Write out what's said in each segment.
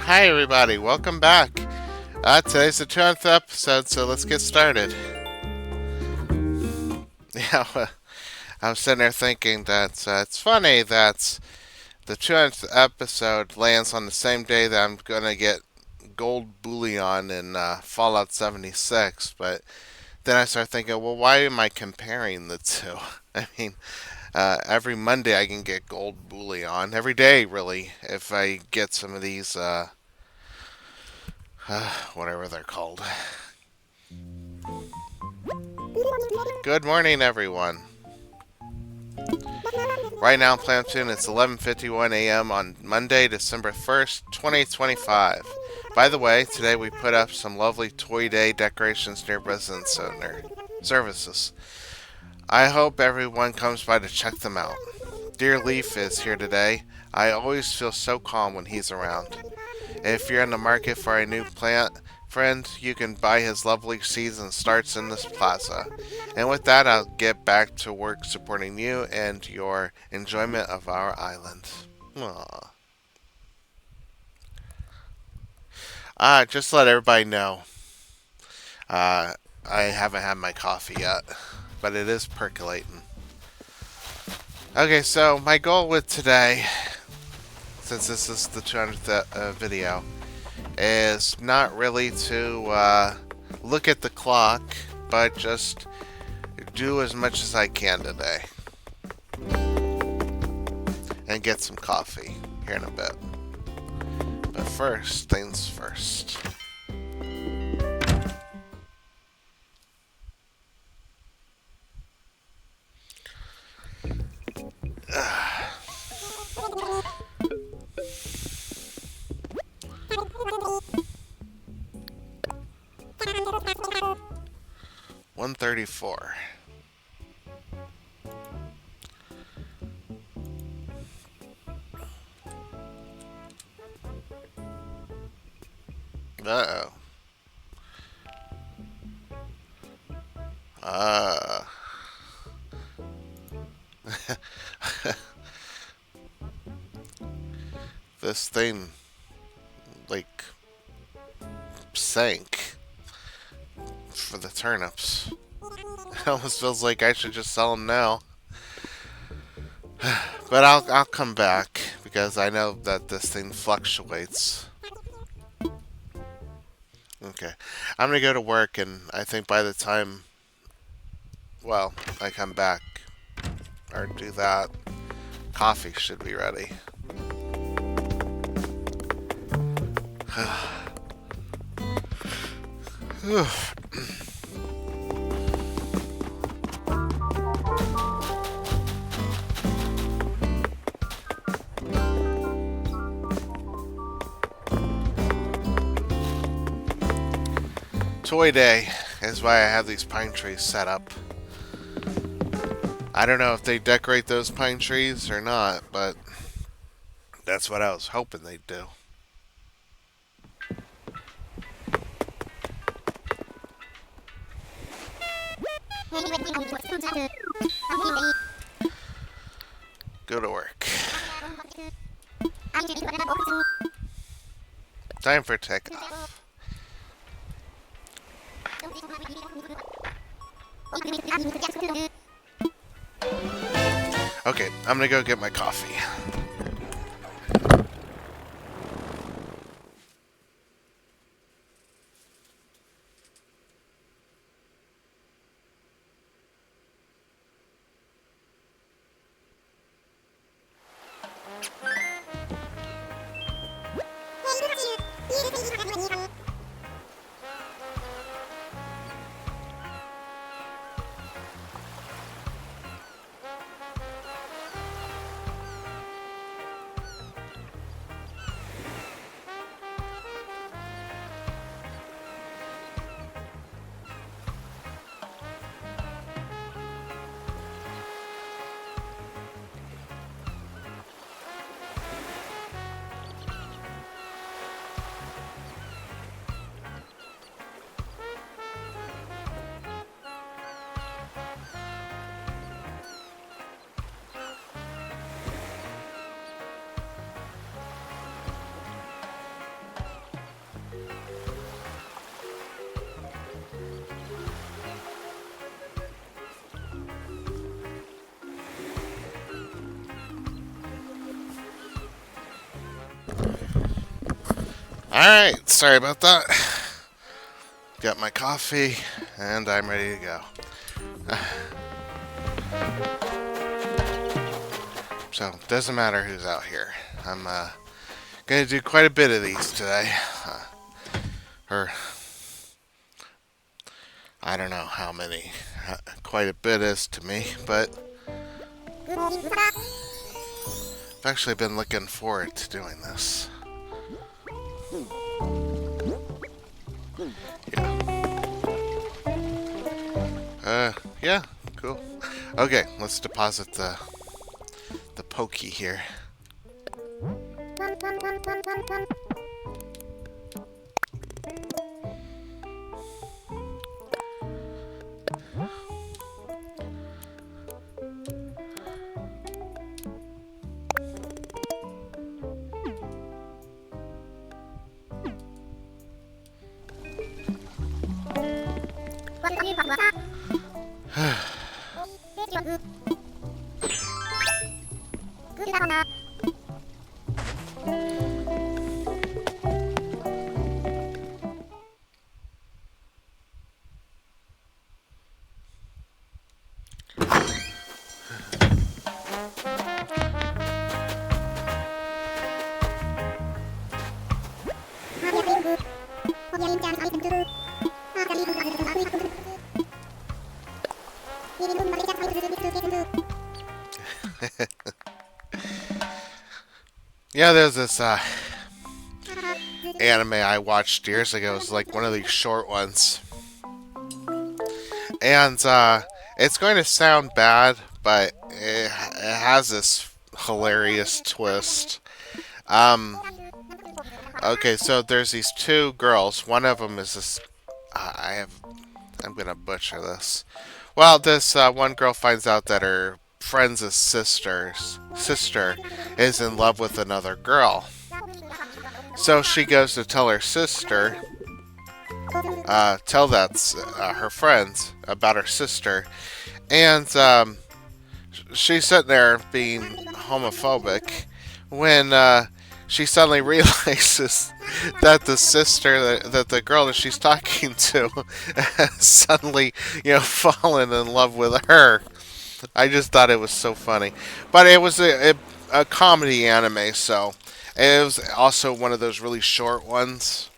Hi, everybody. Welcome back. Today's the 10th episode, so let's get started. Yeah, I'm sitting there thinking that it's funny that the 200th episode lands on the same day that I'm going to get gold bullion in Fallout 76, but then I start thinking, well, why am I comparing the two? I mean, every Monday I can get gold bullion. Every day, really, if I get some of these, whatever they're called. Good morning, everyone. Right now in Plampton, it's 11:51 a.m. on Monday, December 1st, 2025. By the way, today we put up some lovely Toy Day decorations near Residence Center services. I hope everyone comes by to check them out. Dear Leaf is here today. I always feel so calm when he's around. If you're in the market for a new plant, friend, you can buy his lovely seeds and starts in this plaza. And with that, I'll get back to work supporting you and your enjoyment of our island. Aww. Just to let everybody know, uh, I haven't had my coffee yet, but it is percolating. Okay, so my goal with today, since this is the 200th video, is not really to look at the clock, but just do as much as I can today. And get some coffee here in a bit. But first things first. $134. Uh-oh. Uh. This thing, like, sank for the turnips. It almost feels like I should just sell them now. But I'll come back because I know that this thing fluctuates. Okay. I'm gonna go to work, and I think by the time, well, I come back or do that, coffee should be ready. 'Toy Day is why I have these pine trees set up. I don't know if they decorate those pine trees or not, but that's what I was hoping they'd do. Go to work. Time for takeoff. Okay, I'm gonna go get my coffee. Alright, sorry about that. Got my coffee, and I'm ready to go. So, doesn't matter who's out here. I'm gonna do quite a bit of these today. Or, I don't know how many. Quite a bit is to me, but I've actually been looking forward to doing this. Yeah, cool. Okay, let's deposit the pokey here. Yeah, there's this anime I watched years ago. It was like one of these short ones. And it's going to sound bad, but it has this hilarious twist. Okay, so there's these two girls. One of them is this. I'm gonna butcher this. Well, this one girl finds out that her friend's sister is in love with another girl. So she goes to tell her sister, tell that's her friends about her sister, and she's sitting there being homophobic when she suddenly realizes that the sister, that the girl that she's talking to, has suddenly, fallen in love with her. I just thought it was so funny, but it was a comedy anime, so it was also one of those really short ones.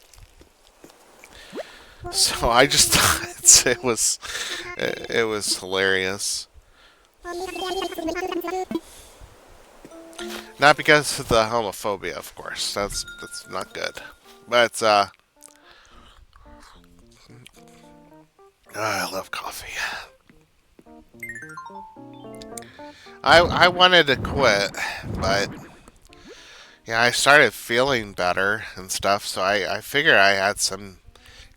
So I just thought it was hilarious. Not because of the homophobia, of course. That's not good. But I love coffee. I wanted to quit, but yeah, I started feeling better and stuff, so I figured I had some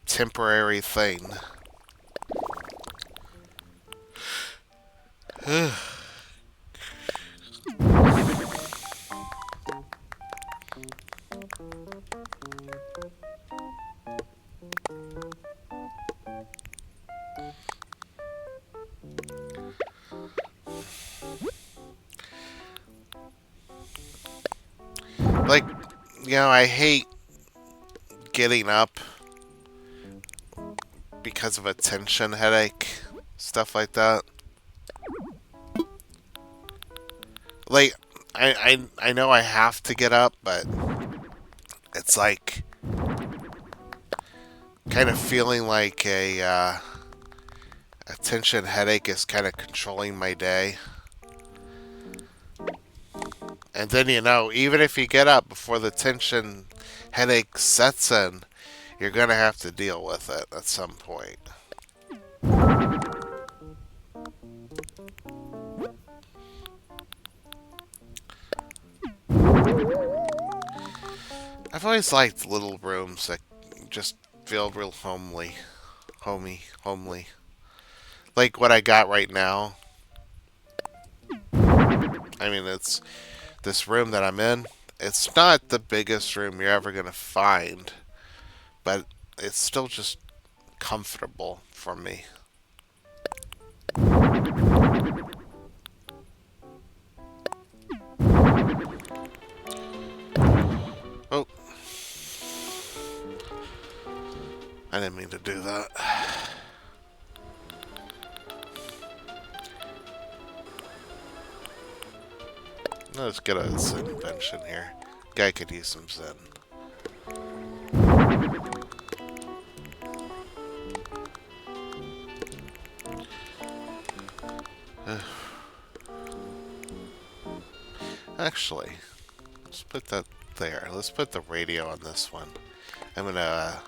temporary thing. Like, I hate getting up because of a tension headache, stuff like that. Like, I know I have to get up, but it's like kind of feeling like a tension headache is kind of controlling my day. And then, even if you get up before the tension headache sets in, you're going to have to deal with it at some point. I've always liked little rooms that just feel real homely. Like what I got right now. I mean, it's this room that I'm in. It's not the biggest room you're ever going to find, but it's still just comfortable for me. Oh. mean to do that. Let's get a Zen invention here. Guy could use some Zen. Actually, let's put that there. Let's put the radio on this one. I'm gonna...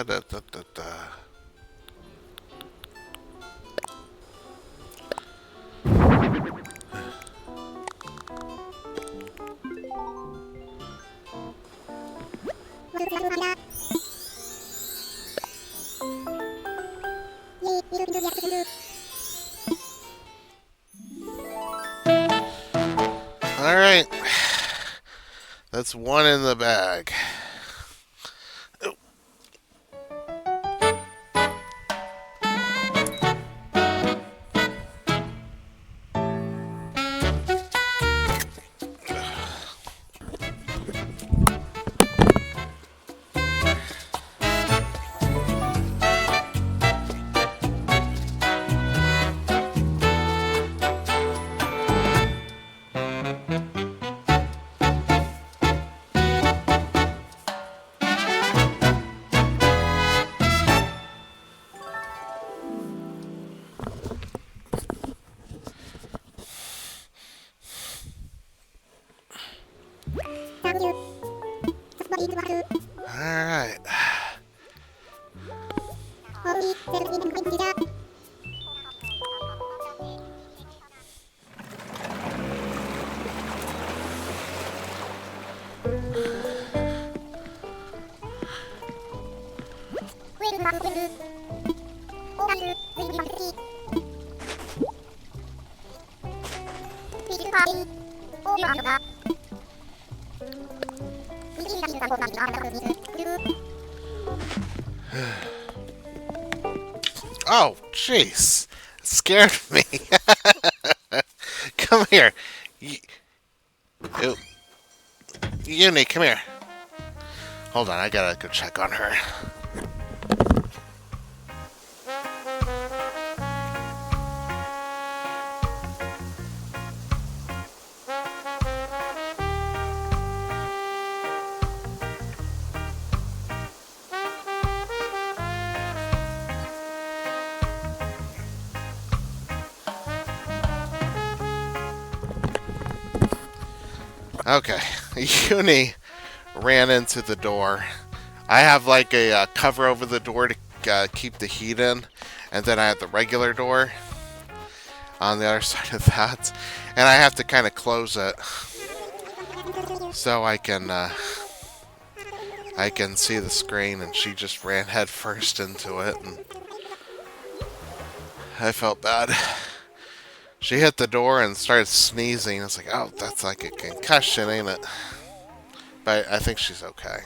da da da da. Alright. That's one in the bag. Alright. Oh, jeez. It scared me. Come here. Uni, come here. Hold on, I gotta go check on her. Okay, Uni ran into the door. I have like a cover over the door to keep the heat in, and then I have the regular door on the other side of that, and I have to kind of close it so I can see the screen, and she just ran head first into it, and I felt bad. She hit the door and started sneezing. I was like, oh, that's like a concussion, ain't it? But I think she's okay.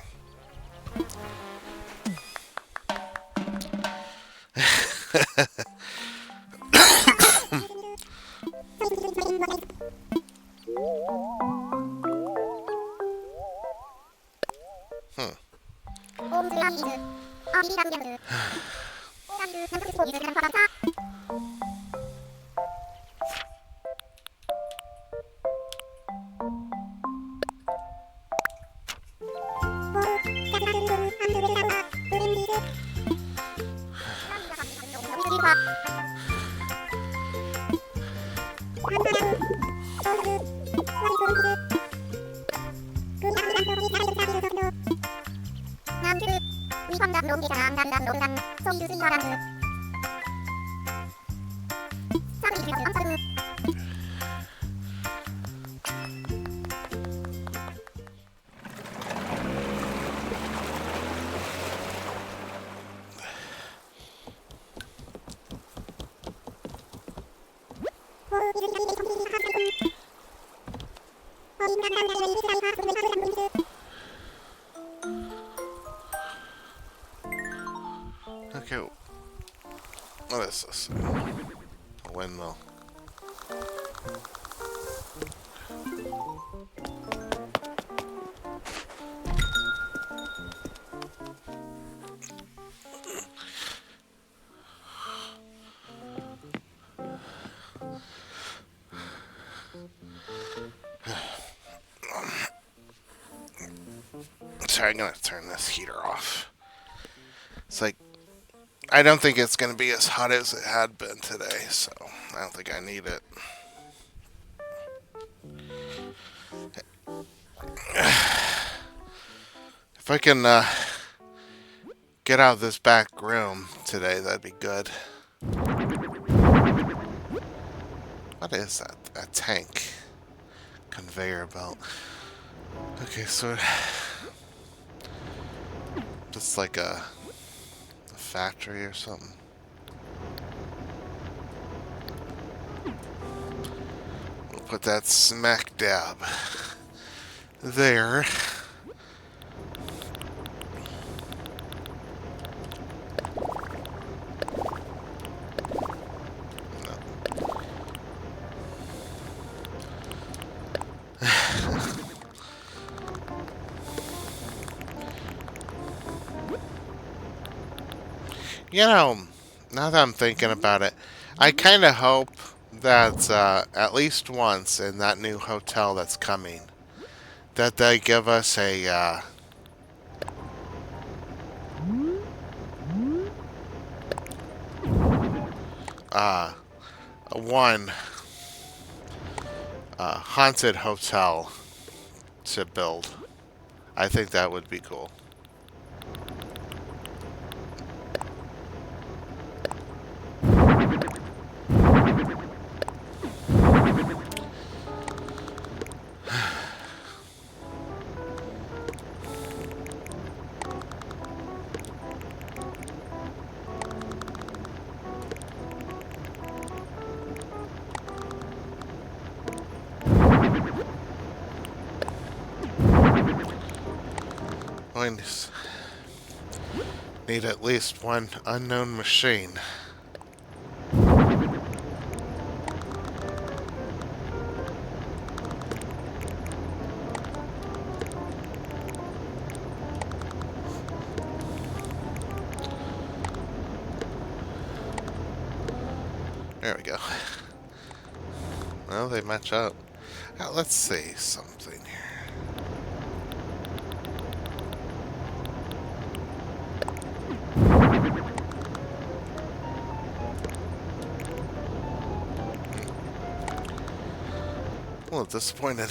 Okay, what is this? A windmill. Sorry, I'm gonna turn this heater off. It's like, I don't think it's gonna be as hot as it had been today, so I don't think I need it. If I can get out of this back room today, that'd be good. What is that? A tank. Conveyor belt. Okay, so it's like a factory or something. We'll put that smack dab there. You know, now that I'm thinking about it, I kind of hope that at least once in that new hotel that's coming, that they give us a one haunted hotel to build. I think that would be cool. Need at least one unknown machine. There we go. Well, they match up. Now, let's see something here. A little disappointed.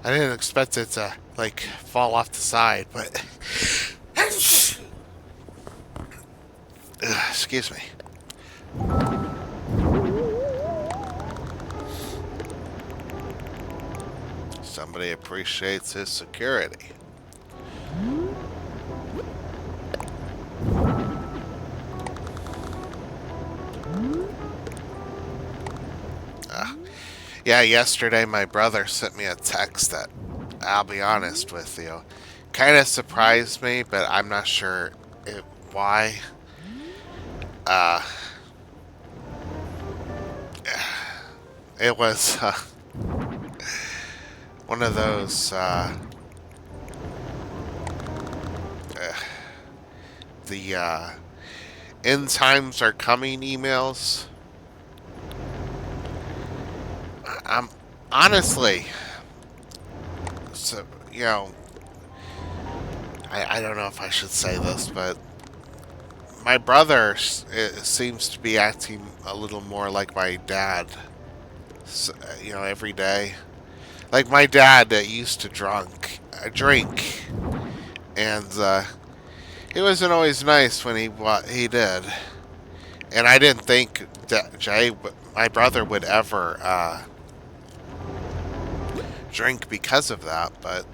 I didn't expect it to, like, fall off the side, but... excuse me. Somebody appreciates his security. Yeah, yesterday my brother sent me a text that, I'll be honest with you, kind of surprised me, but I'm not sure why. It was one of those the end times are coming emails. I'm honestly, so you know, I don't know if I should say this, but my brother seems to be acting a little more like my dad. every day. Like my dad used to drink, and it wasn't always nice when what he did. And I didn't think that my brother, would ever drink because of that, but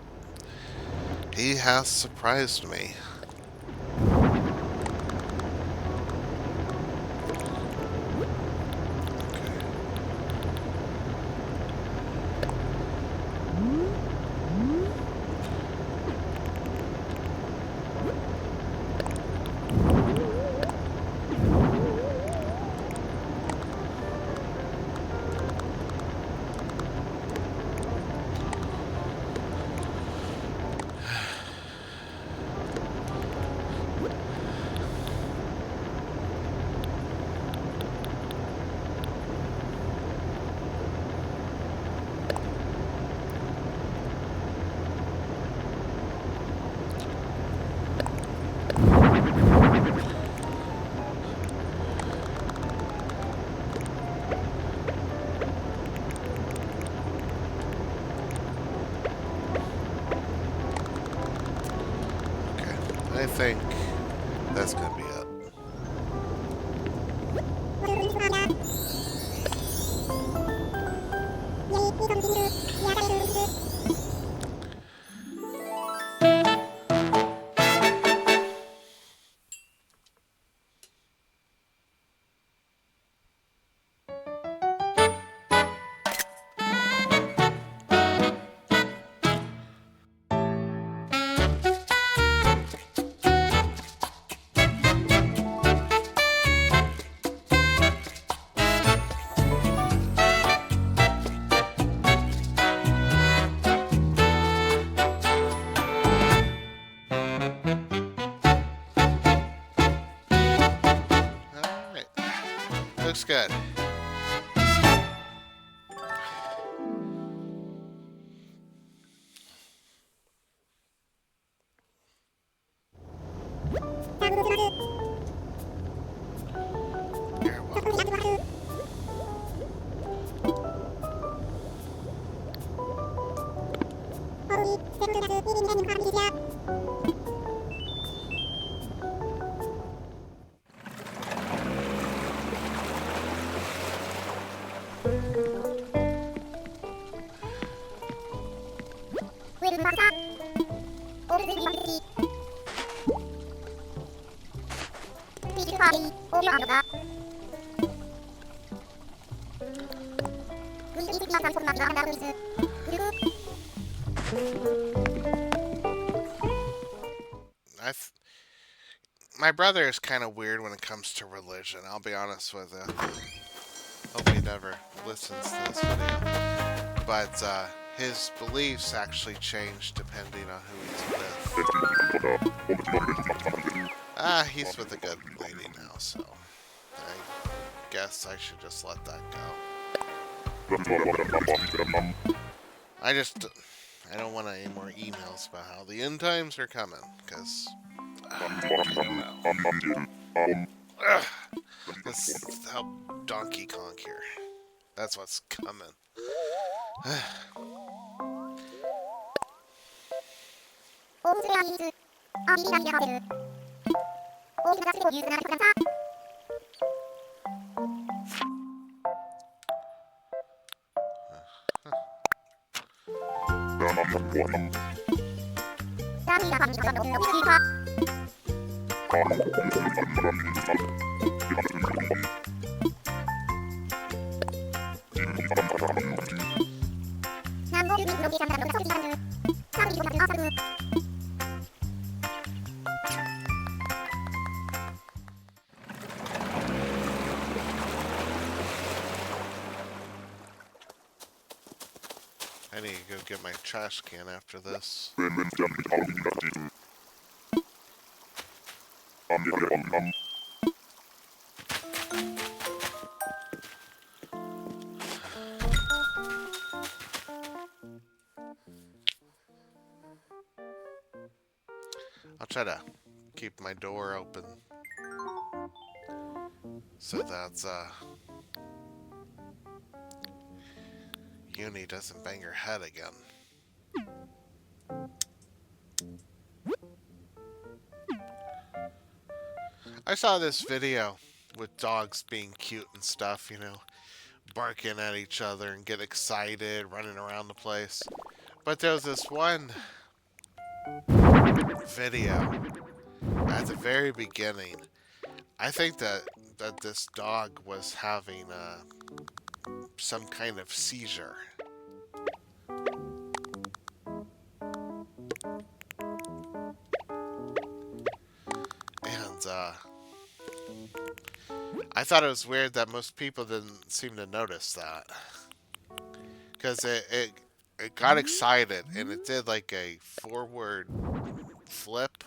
he has surprised me. I think that's gonna be it. All right, looks good. You're welcome. I th- my brother is kind of weird when it comes to religion. I'll be honest with you. Hope he never listens to this video. But his beliefs actually change depending on who he's with. He's with a good lady now, so I guess I should just let that go. I don't want any more emails about how the end times are coming, because let's help Donkey Kong here. That's what's coming. I need to go get my trash can after this. I'll try to keep my door open so that Uni doesn't bang her head again. I saw this video with dogs being cute and stuff, you know, barking at each other and get excited, running around the place. But there was this one video at the very beginning. I think that this dog was having some kind of seizure. And I thought it was weird that most people didn't seem to notice that. Because it got excited and it did like a forward flip.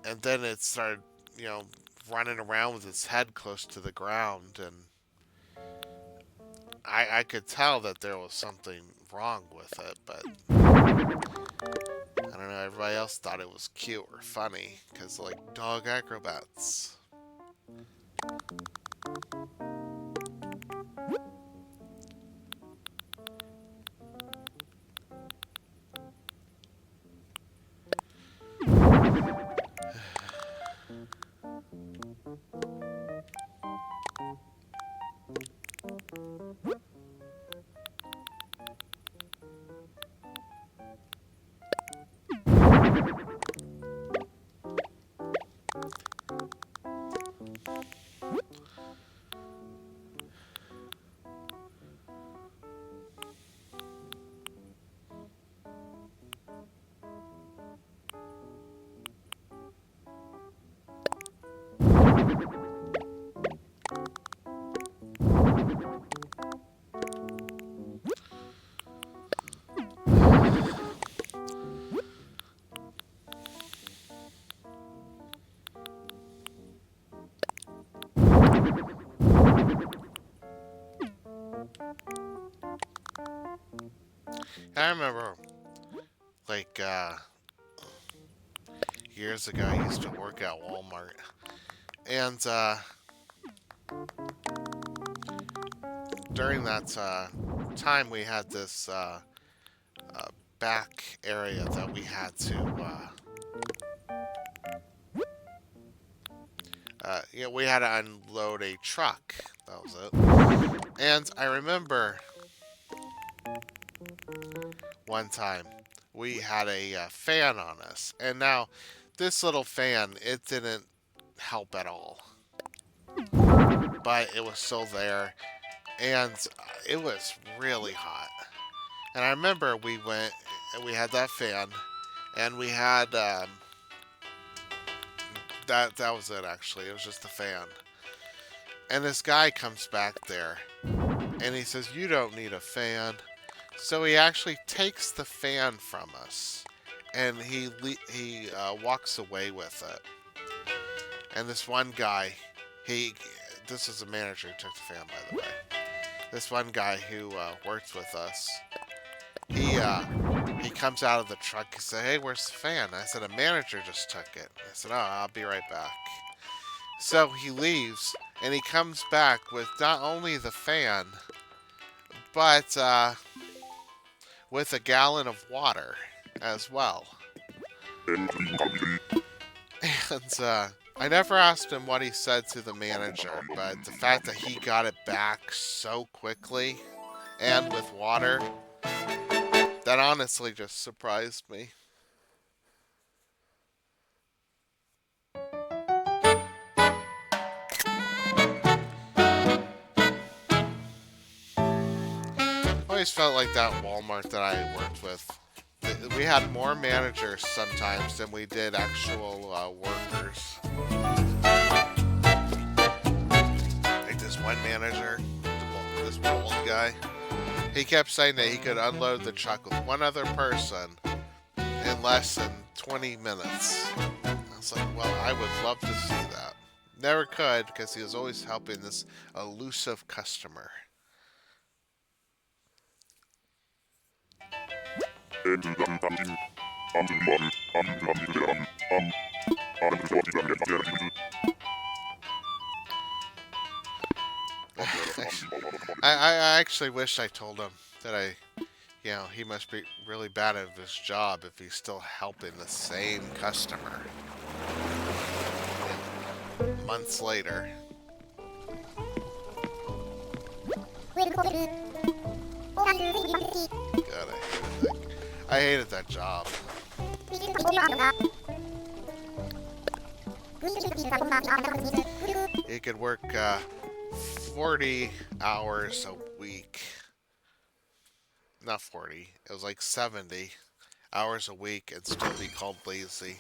And then it started, you know, running around with its head close to the ground. And I could tell that there was something wrong with it, but I don't know, everybody else thought it was cute or funny, because, like, dog acrobats. I remember, like, years ago, I used to work at Walmart, and during that time, we had this back area that we had to, you know, we had to unload a truck. That was it. And I remember one time we had a fan on us, and now this little fan, it didn't help at all, but it was still there, and it was really hot. And I remember we went, we had that fan, and we had that was it actually. It was just the fan. And this guy comes back there, and he says, "You don't need a fan." So he actually takes the fan from us, and he walks away with it. And this one guy, this is a manager who took the fan, by the way. This one guy who works with us, he comes out of the truck. He said, "Hey, where's the fan?" I said, "A manager just took it." I said, "Oh, I'll be right back." So he leaves, and he comes back with not only the fan, but with a gallon of water as well. And I never asked him what he said to the manager, but the fact that he got it back so quickly and with water, that honestly just surprised me. I always felt like that Walmart that I worked with. We had more managers sometimes than we did actual workers. Like this one manager, this bald guy, he kept saying that he could unload the truck with one other person in less than 20 minutes. I was like, well, I would love to see that. Never could, because he was always helping this elusive customer. I actually wish I told him that he must be really bad at his job if he's still helping the same customer months later. God, I hated that job. He could work 40 hours a week. Not 40. It was like 70 hours a week and still be called lazy.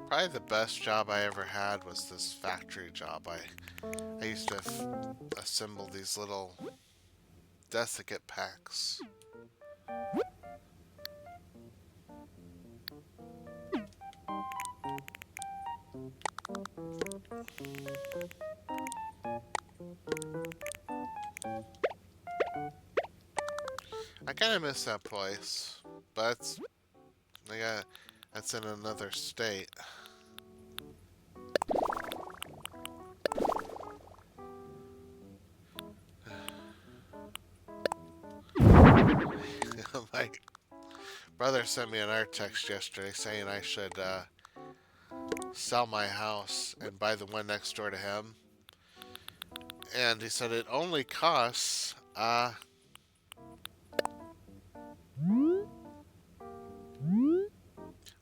Probably the best job I ever had was this factory job. I used to assemble these little desiccate packs. I kind of miss that place, but that's in another state. My brother sent me an art text yesterday saying I should sell my house and buy the one next door to him. And he said it only costs uh,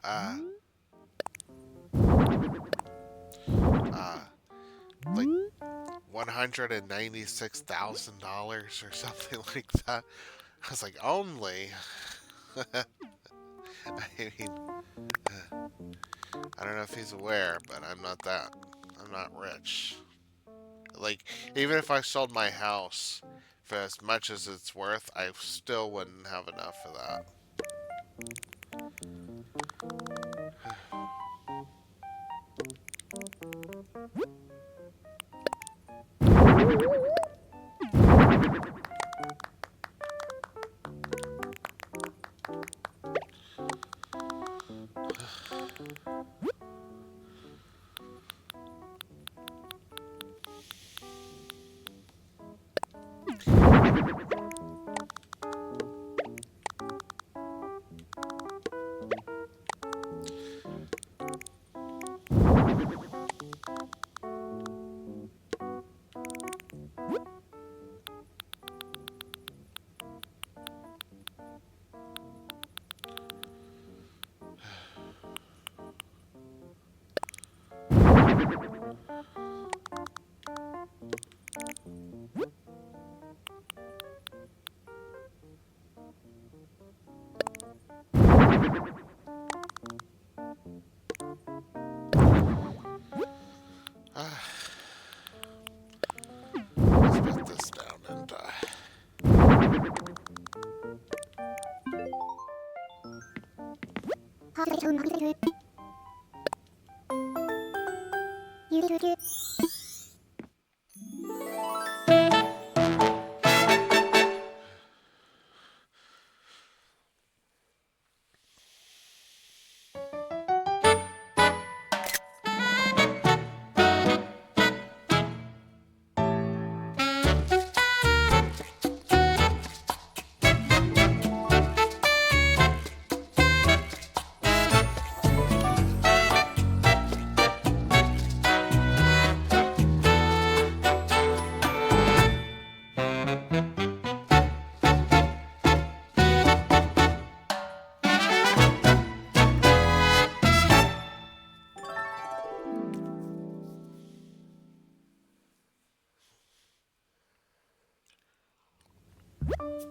uh, like $196,000 or something like that. I was like, only. I mean, I don't know if he's aware, but I'm not rich. Like, even if I sold my house for as much as it's worth, I still wouldn't have enough for that.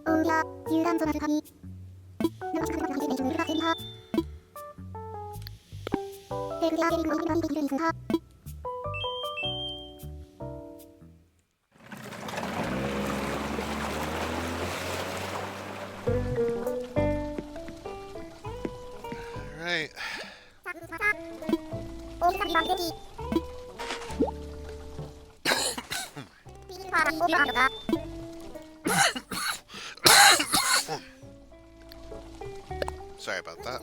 오야 유람 전화 주파니 남아서 가는 방식의 종류가 재미하 대구야 게임 거기만 이기는 이승하 Alright. 오이사기 만들기 비빔밥 오비안도가 Sorry about that.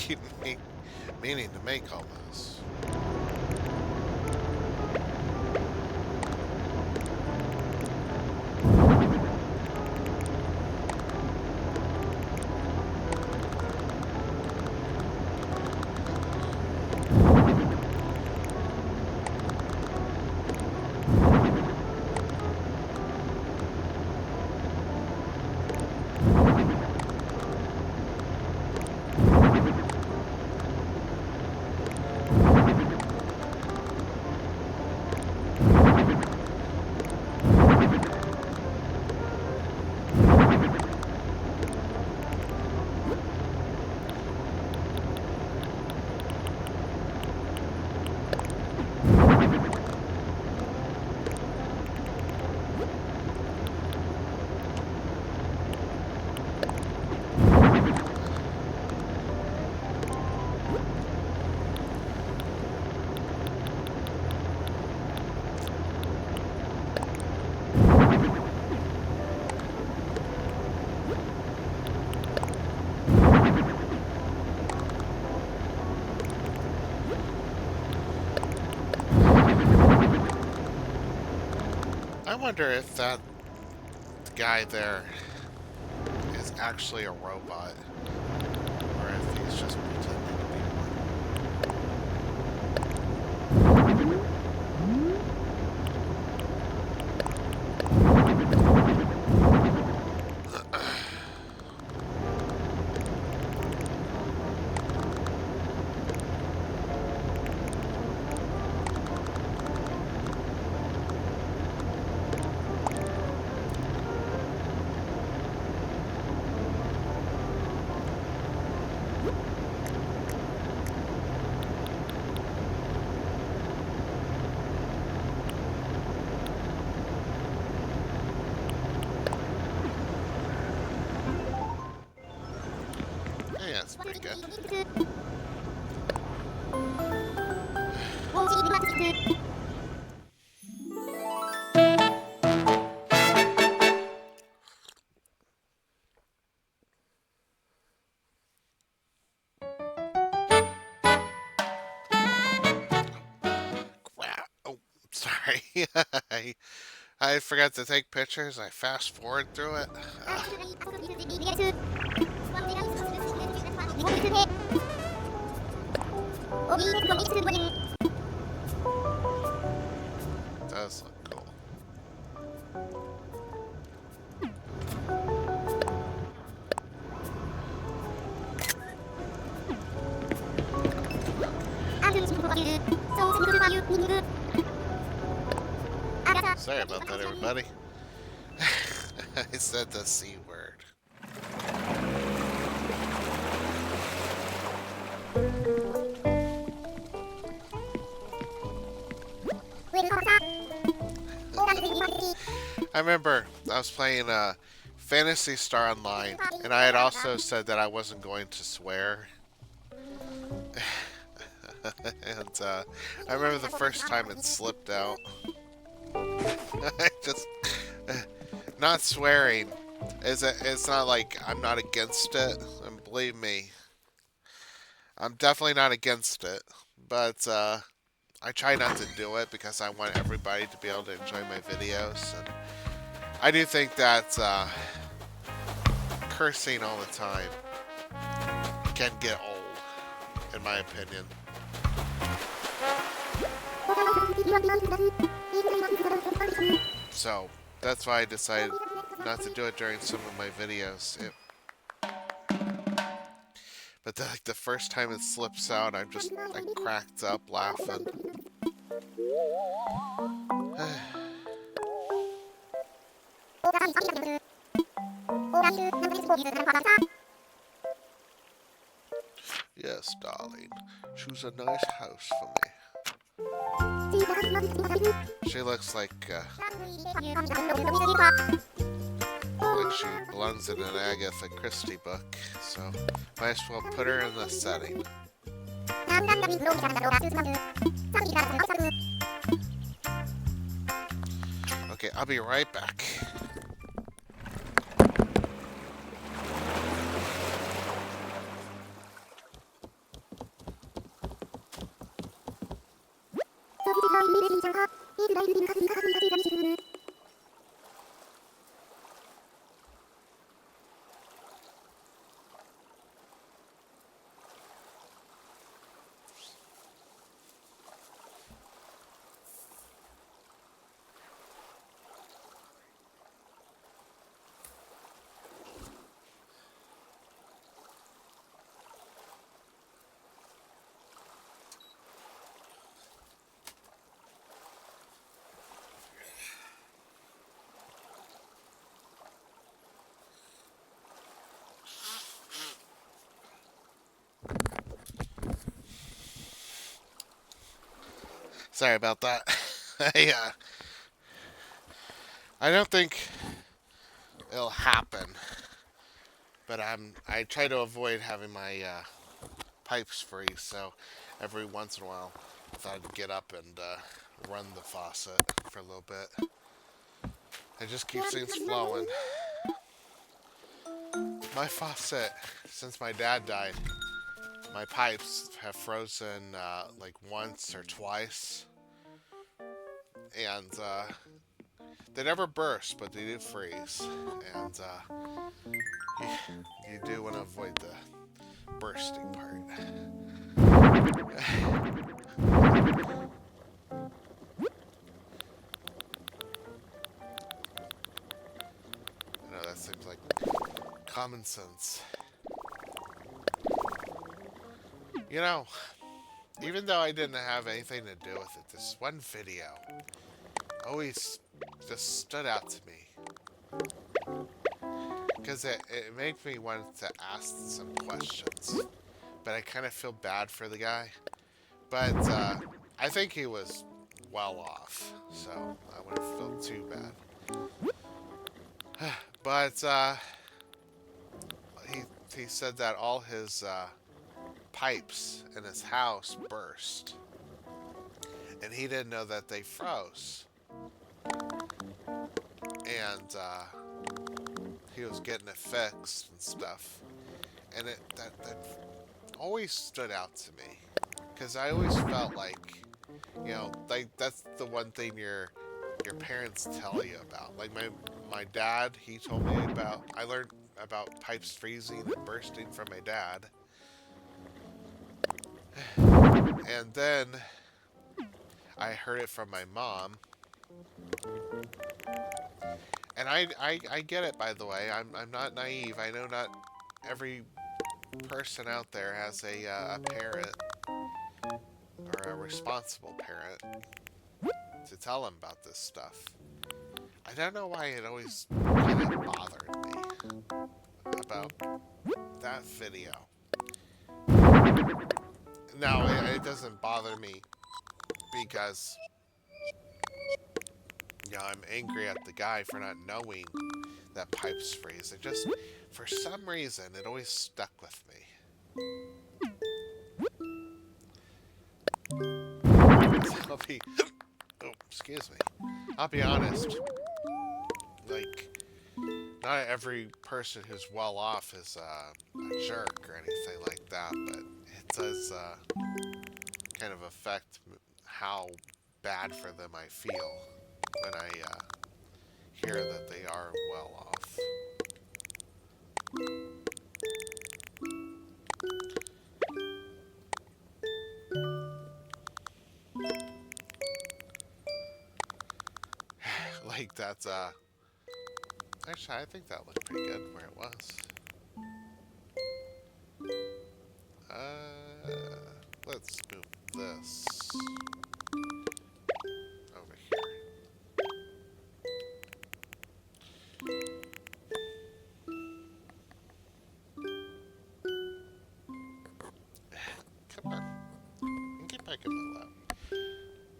keep meaning to make all those. I wonder if that guy there is actually a robot, or if he's just pretending to be one. Yeah, it's pretty good. Wow. Oh, sorry. I forgot to take pictures. I fast forward through it. It does look cool. Sorry about that, everybody. I said the C word. I remember I was playing Phantasy Star Online, and I had also said that I wasn't going to swear. And I remember the first time it slipped out. I just not swearing it's not like I'm not against it, and believe me, I'm definitely not against it, but I try not to do it because I want everybody to be able to enjoy my videos, and I do think that cursing all the time can get old, in my opinion. So that's why I decided not to do it during some of my videos. But like the first time it slips out, I cracked up laughing. Yes, darling. Choose a nice house for me. She looks like she belongs in an Agatha Christie book, so might as well put her in this setting. Okay, I'll be right back. Sorry about that. I, I don't think it'll happen, but I try to avoid having my pipes freeze. So every once in a while, I thought I'd get up and run the faucet for a little bit. It just keeps things flowing. My faucet, since my dad died, my pipes have frozen like once or twice, and they never burst, but they do freeze. And you, you do want to avoid the bursting part. I know that seems like common sense. You know, even though I didn't have anything to do with it, this one video always just stood out to me. Because it made me want to ask some questions. But I kind of feel bad for the guy. But I think he was well off. So I wouldn't feel too bad. But he said that all his pipes in his house burst. And he didn't know that they froze. And he was getting it fixed and stuff. And that always stood out to me. Because I always felt like, you know, like that's the one thing your parents tell you about. Like my dad, he told me about, I learned about pipes freezing and bursting from my dad. And then I heard it from my mom. And I get it, by the way. I'm not naive. I know not every person out there has a parent or a responsible parent to tell them about this stuff. I don't know why it always kind of bothered me about that video. No, it doesn't bother me because, you know, I'm angry at the guy for not knowing that pipes freeze. It just, for some reason, it always stuck with me. I'll be, oh, excuse me. I'll be honest. Like, not every person who's well off is a jerk or anything like that, but it does kind of affect how bad for them I feel when I hear that they are well off. Like that's actually I think that looked pretty good where it was. Let's move this over here. Come on. Get back in my lap.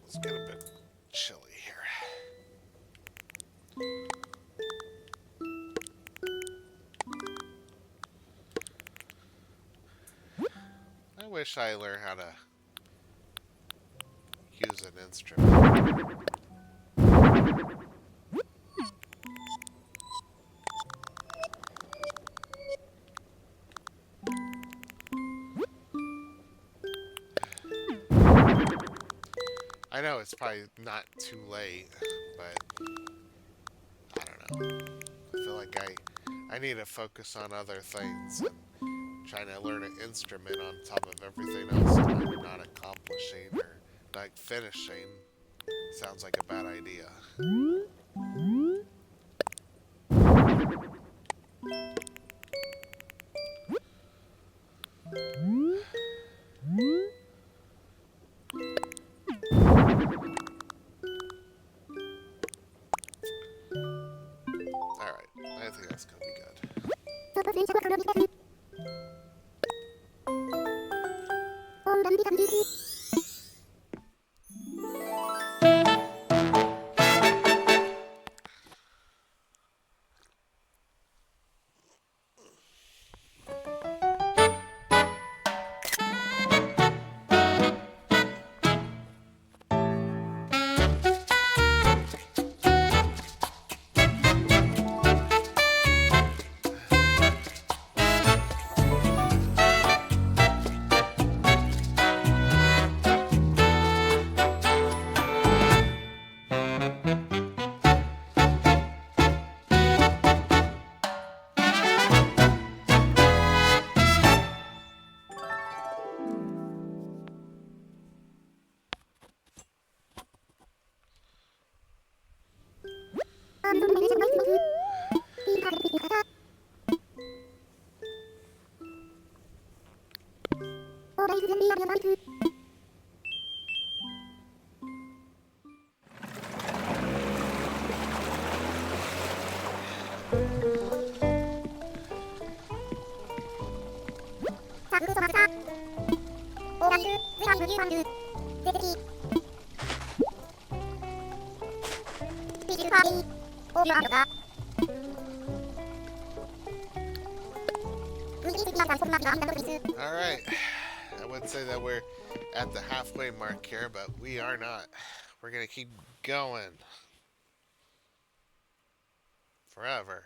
Let's get a bit chilly here. I wish I learned how to use an instrument. I know it's probably not too late, but I don't know. I feel like I need to focus on other things, and trying to learn an instrument on top of everything else that I'm not accomplishing or not finishing sounds like a bad idea. Alright, I think that's gonna be good. ソポフンシャコカロリテクオンランビタンディー Alright. I would say that we're at the halfway mark here, but we are not. We're gonna keep going. Forever.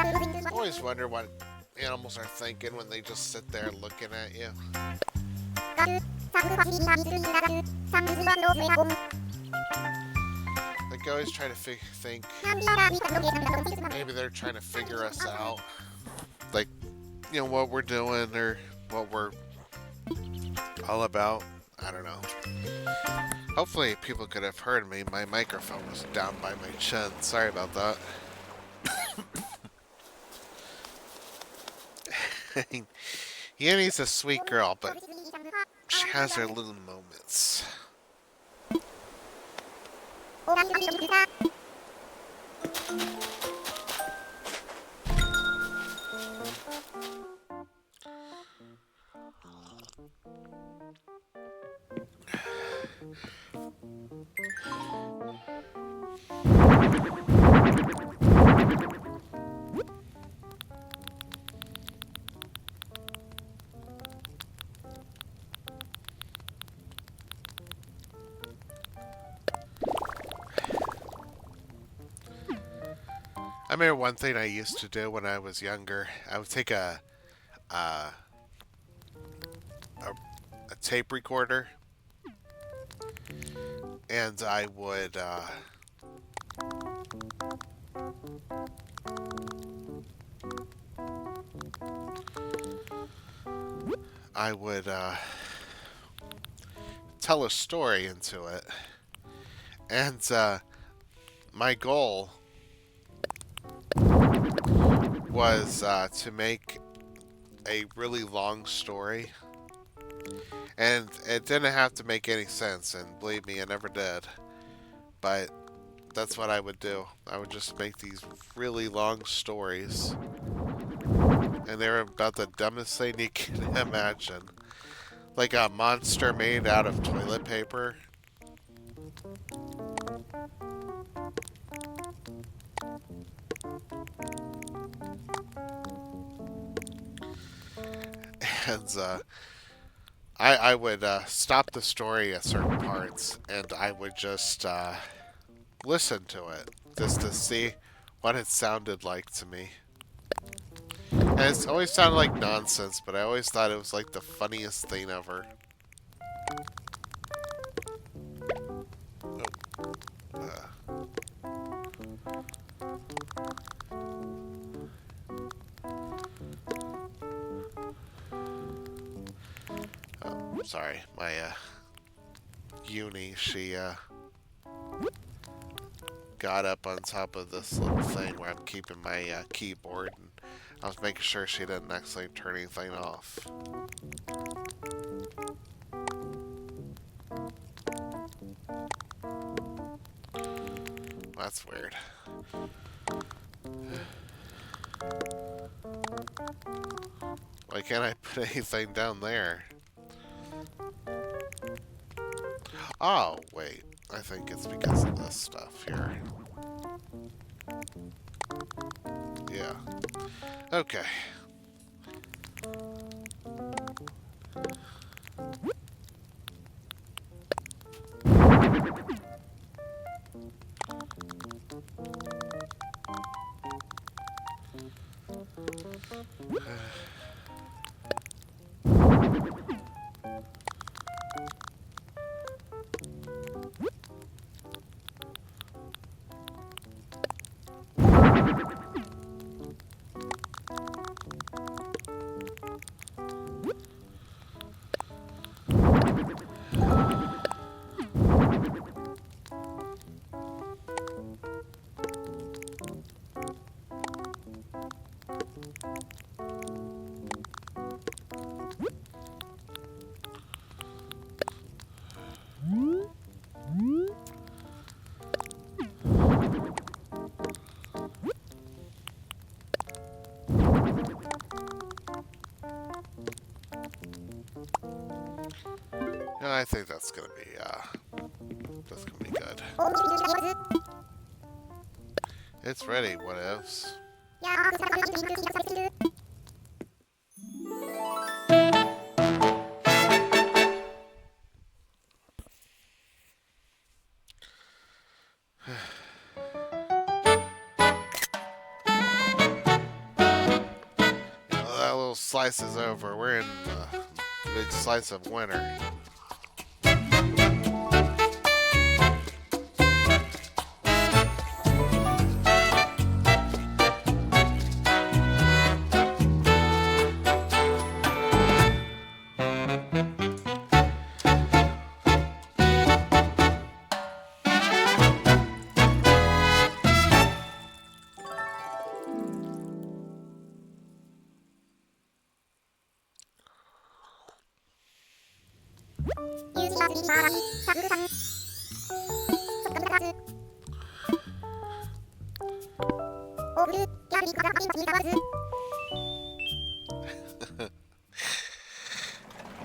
I always wonder what animals are thinking when they just sit there looking at you. Like, I always try to think maybe they're trying to figure us out. Like, you know, what we're doing or what we're all about. I don't know. Hopefully people could have heard me. My microphone was down by my chin. Sorry about that. Yenny's a sweet girl, but she has her little moments. I remember one thing I used to do when I was younger. I would take a tape recorder, and I would tell a story into it, and my goal was to make a really long story, and it didn't have to make any sense, and believe me, it never did, but that's what I would do. I would just make these really long stories, and they were about the dumbest thing you can imagine. Like a monster made out of toilet paper. And I would stop the story at certain parts, and I would just listen to it, just to see what it sounded like to me. And it's always sounded like nonsense, but I always thought it was like the funniest thing ever. Sorry, my Uni, she got up on top of this little thing where I'm keeping my keyboard, and I was making sure she didn't accidentally turn anything off. That's weird. Why can't I put anything down there? Oh, wait. I think it's because of this stuff here. Yeah. Okay. Yeah, I think that's gonna be good. おお、見てみます。 It's ready, what ifs. いやー、草が見ている、されている。 That little slice is over. We're in the big slice of winter.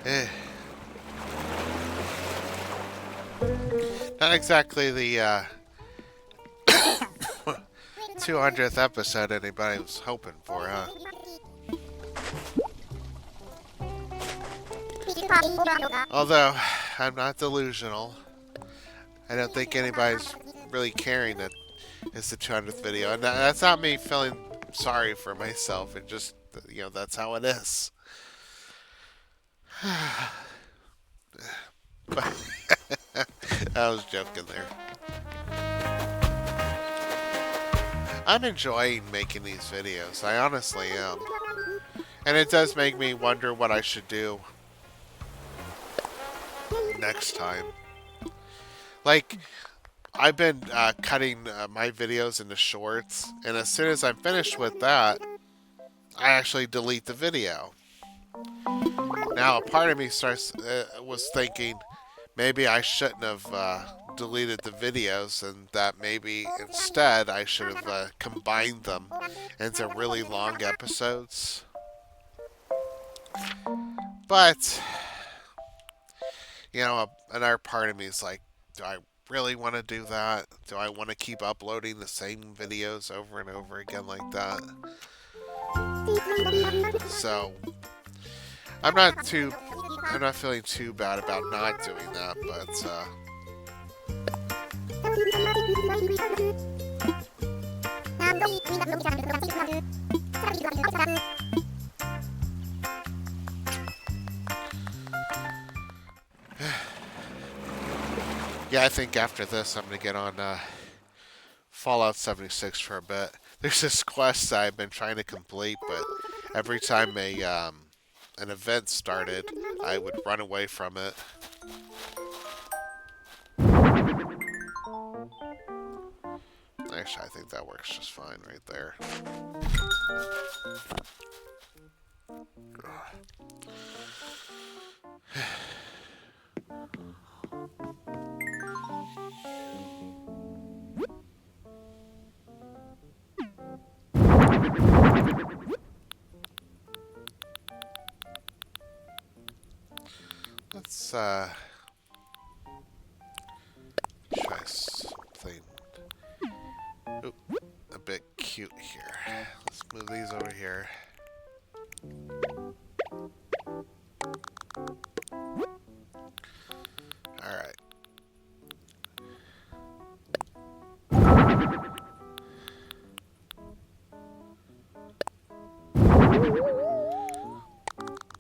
Eh. Not exactly the 200th episode anybody was hoping for, huh? Although, I'm not delusional. I don't think anybody's really caring that it's the 200th video. And that's not me feeling sorry for myself. It just, that's how it is. But I was joking there. I'm enjoying making these videos. I honestly am. And it does make me wonder what I should do next time. Like, I've been cutting my videos into shorts, and as soon as I'm finished with that, I actually delete the video. Now, a part of me was thinking maybe I shouldn't have deleted the videos, and that maybe instead I should have combined them into really long episodes. But, another part of me is like, do I really want to do that? Do I want to keep uploading the same videos over and over again like that? So, I'm not feeling too bad about not doing that, but yeah, I think after this I'm gonna get on Fallout 76 for a bit. There's this quest that I've been trying to complete, but every time an event started, I would run away from it. Actually, I think that works just fine right there. try something a bit cute here. Let's move these over here. Alright.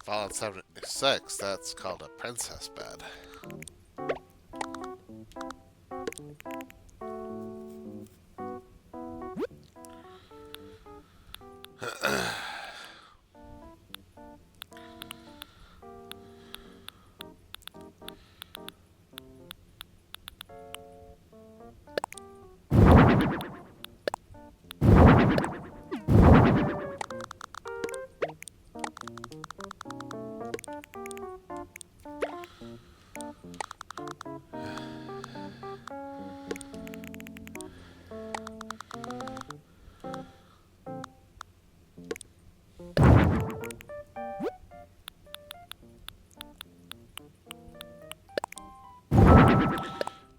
Fallout 76, that's called a princess bed.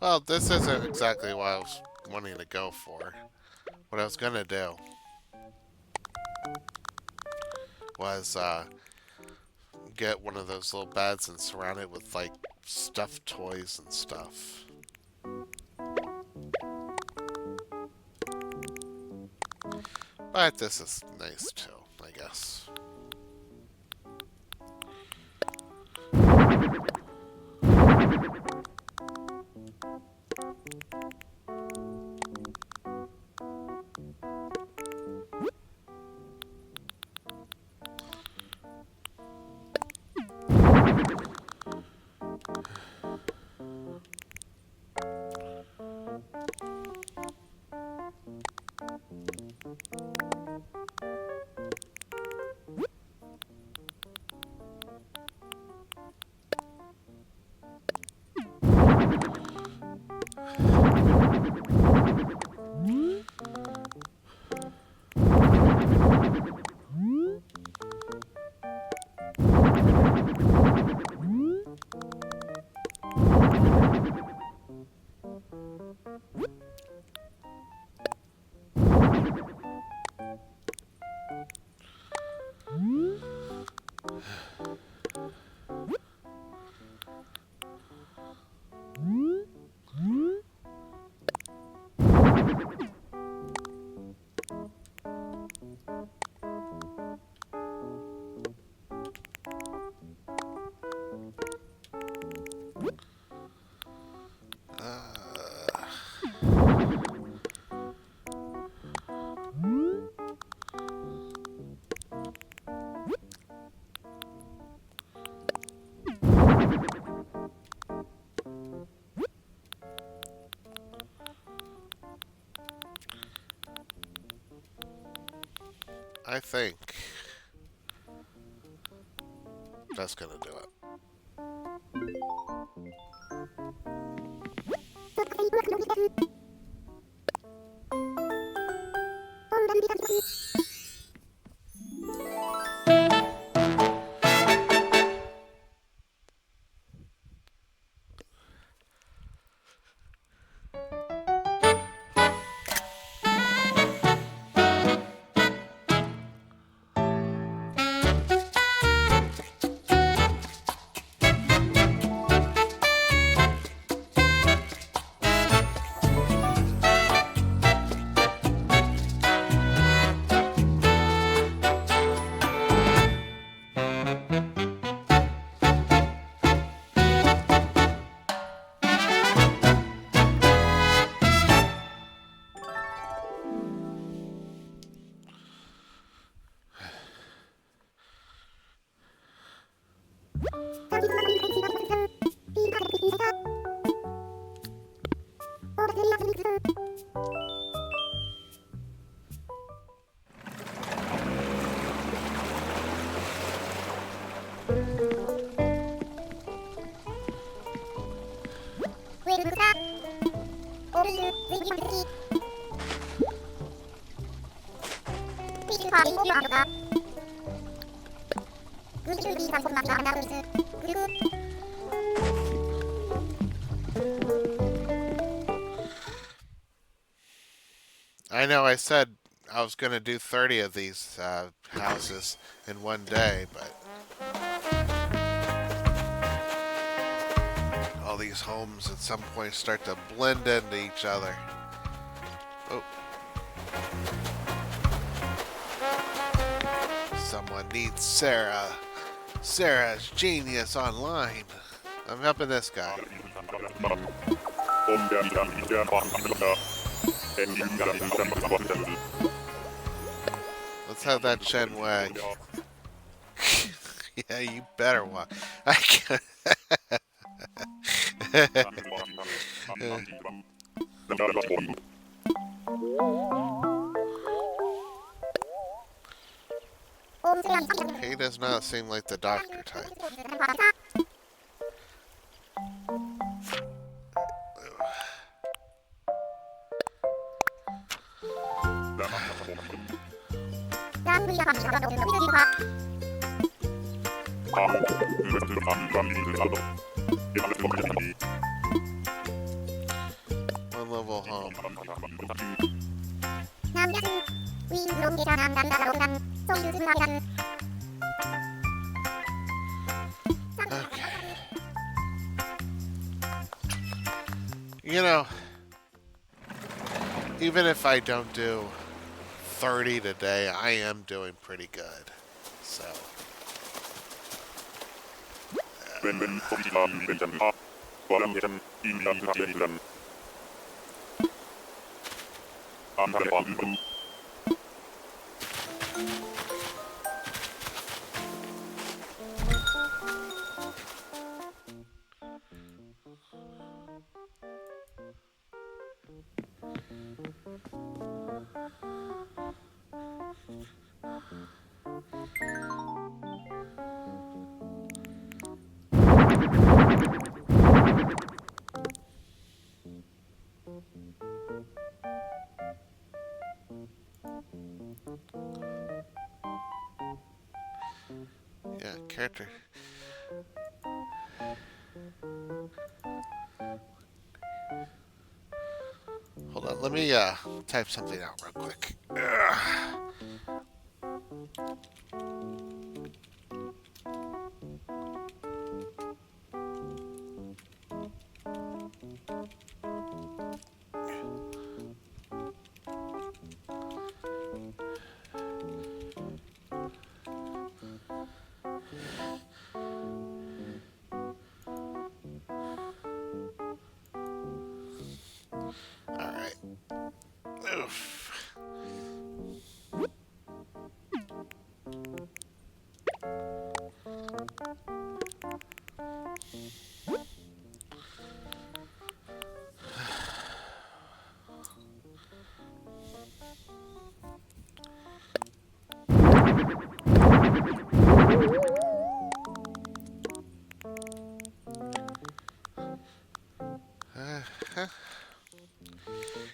Well, this isn't exactly what I was wanting to go for. What I was gonna do was get one of those little beds and surround it with like stuffed toys and stuff. But this is nice too, I guess. I think that's gonna do it. I know I said I was going to do 30 of these houses in one day, but all these homes at some point start to blend into each other. Oh, someone needs Sarah. Sarah's Genius Online. I'm helping this guy. Let's have that chin wag. Yeah, you better walk. I can't. He does not seem like the doctor type. One level home. Okay. You know, even if I don't do 30 today, I am doing pretty good. So. Yeah, character. Hold on, let me type something out real quick. Alright. Oof.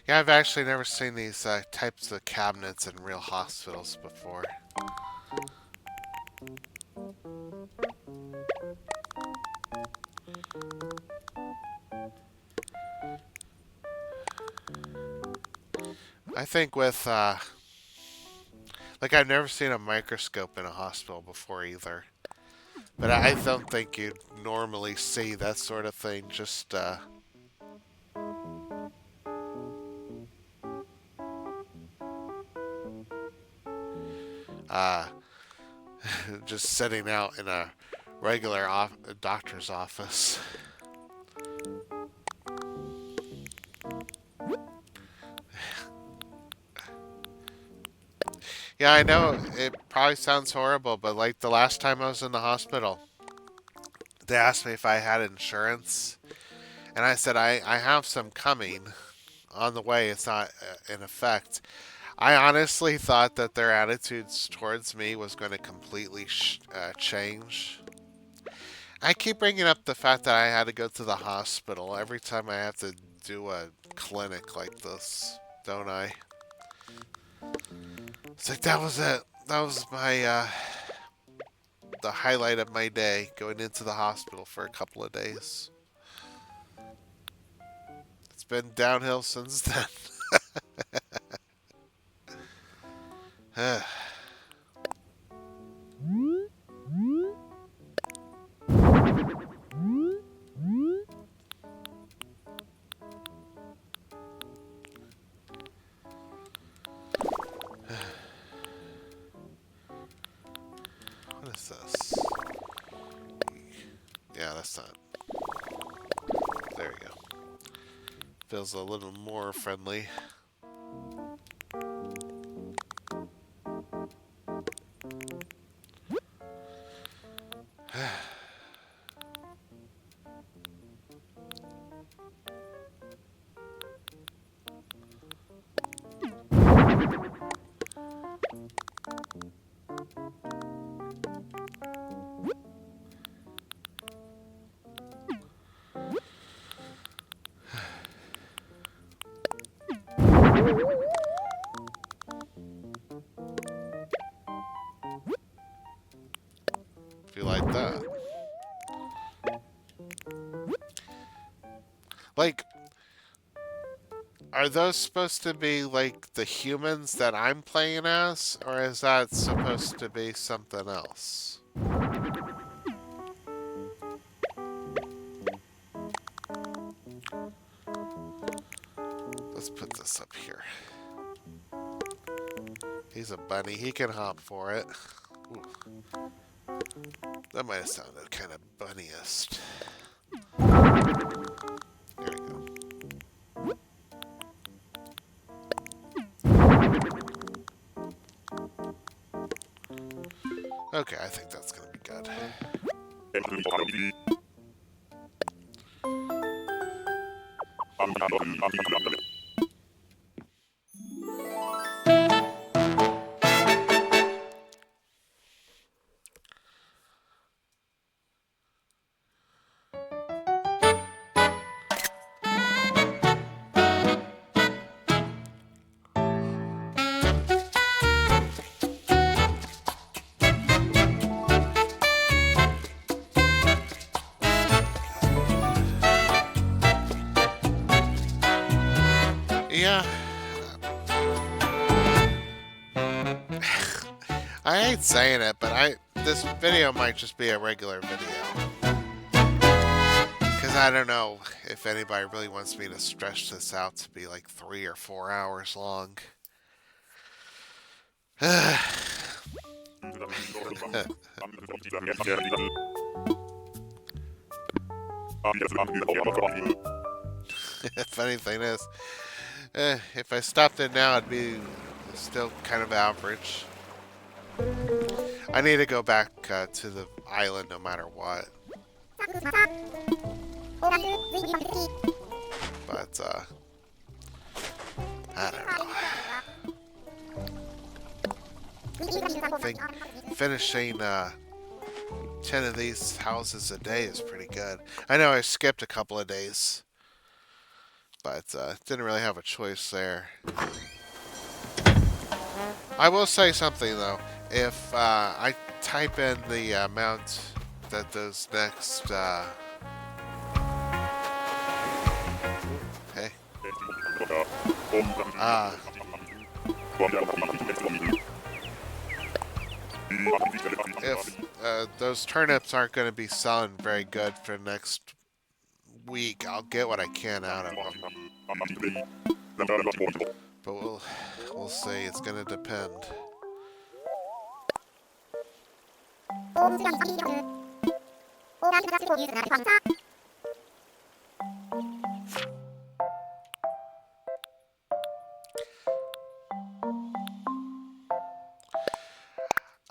Yeah, I've actually never seen these types of cabinets in real hospitals before. I think with, like, I've never seen a microscope in a hospital before either. But I don't think you'd normally see that sort of thing just, uh, just sitting out in a regular doctor's office. Yeah, I know it probably sounds horrible, but like the last time I was in the hospital, they asked me if I had insurance, and I said I have some coming on the way. It's not in effect. I honestly thought that their attitudes towards me was going to completely change. I keep bringing up the fact that I had to go to the hospital every time I have to do a clinic like this, don't I? It's like that was it. That was my the highlight of my day, going into the hospital for a couple of days. It's been downhill since then. What is this? Yeah, that's not. There we go. Feels a little more friendly. If you like that. Like, are those supposed to be like the humans that I'm playing as, or is that supposed to be something else? Let's put this up here. He's a bunny. He can hop for it. Ooh. That might have sounded kind of bunniest. There we go. Okay, I think that's gonna be good. Yeah. I hate saying it, but this video might just be a regular video. Because I don't know if anybody really wants me to stretch this out to be like 3 or 4 hours long. Funny thing is, if I stopped it now, it'd be still kind of average. I need to go back to the island no matter what. But, I don't know. I think finishing 10 of these houses a day is pretty good. I know I skipped a couple of days, but didn't really have a choice there. I will say something though. If I type in the amount that those next hey if those turnips aren't going to be selling very good for next week, I'll get what I can out of them. But we'll see. It's going to depend.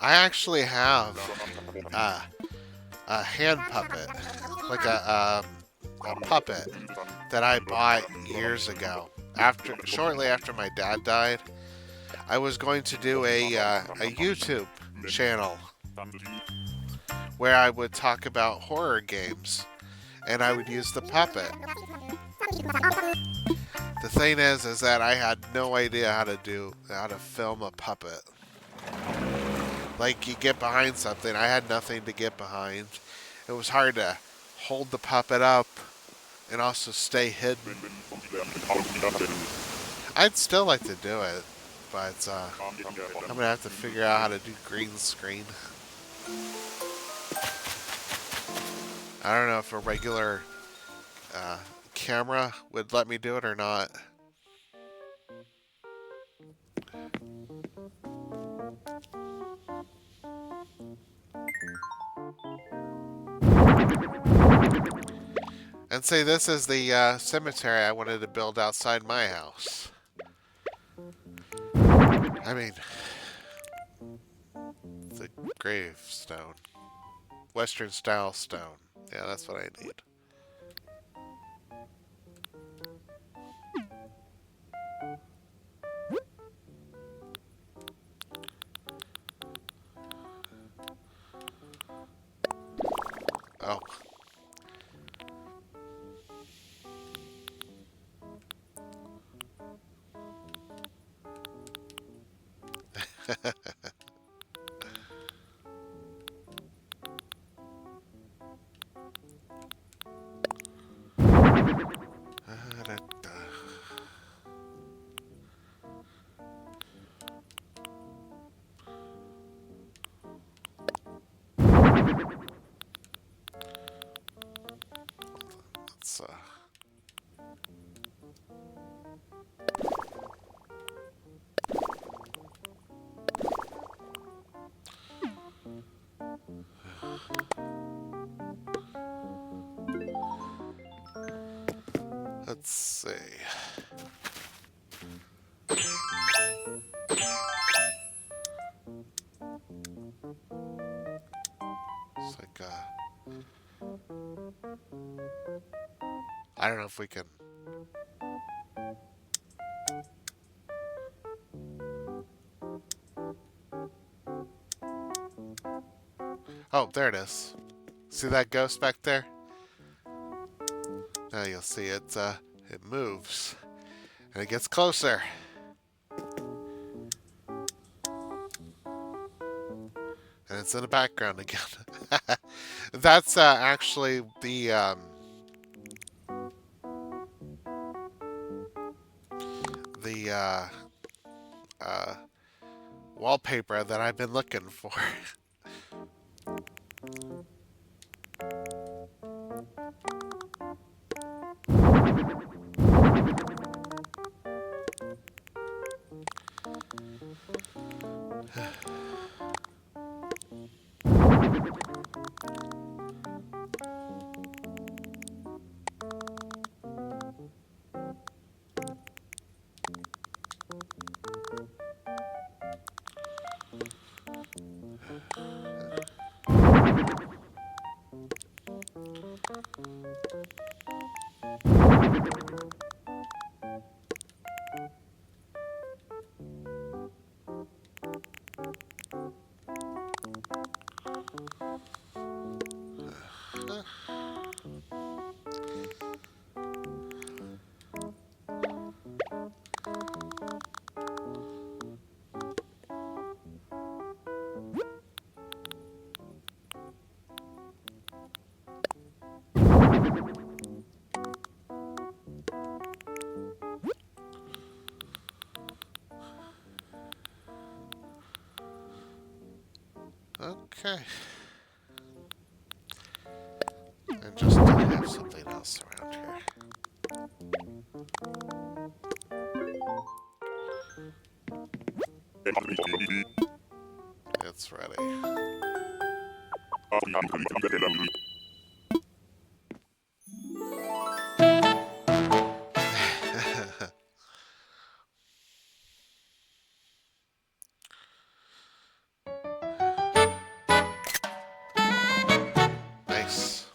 I actually have a hand puppet, like a puppet that I bought years ago. Shortly after my dad died, I was going to do a YouTube channel where I would talk about horror games, and I would use the puppet. The thing is that I had no idea how to film a puppet. Like, you get behind something, I had nothing to get behind. It was hard to hold the puppet up and also stay hidden. I'd still like to do it. but I'm gonna have to figure out how to do green screen. I don't know if a regular camera would let me do it or not. And say this is the cemetery I wanted to build outside my house. I mean, the gravestone. Western style stone. Yeah, that's what I need. Oh. Let's let's see. It's like I don't know if we can. Oh, there it is. See that ghost back there? Now you'll see it. It moves, and it gets closer. And it's in the background again. That's actually the wallpaper that I've been looking for. Okay. And just to have something else around here. It's ready. Nice.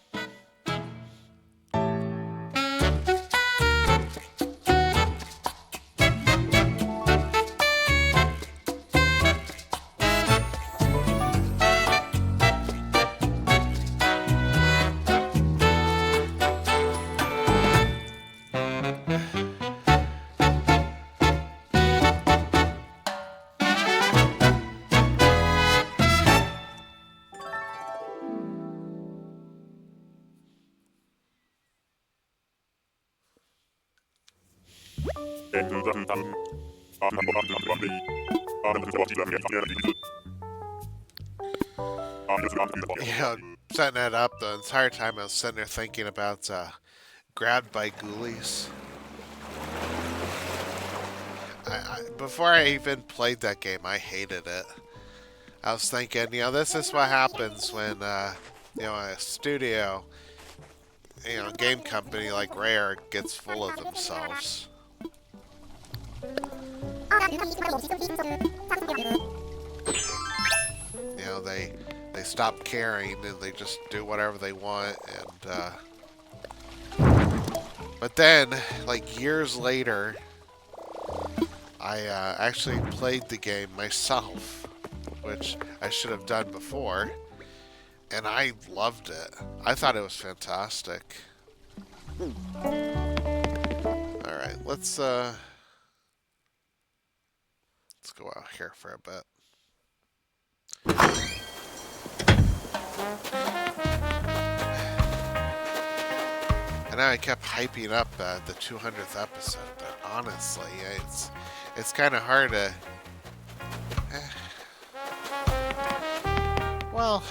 Setting that up the entire time I was sitting there thinking about Grabbed by Ghoulies. Before I even played that game, I hated it. I was thinking, this is what happens when, a studio, game company like Rare gets full of themselves. They stop caring and they just do whatever they want. But then, like years later, I actually played the game myself, which I should have done before, and I loved it. I thought it was fantastic. All right, let's go out here for a bit. And I kept hyping up the 200th episode, but honestly, it's kind of hard to. Well,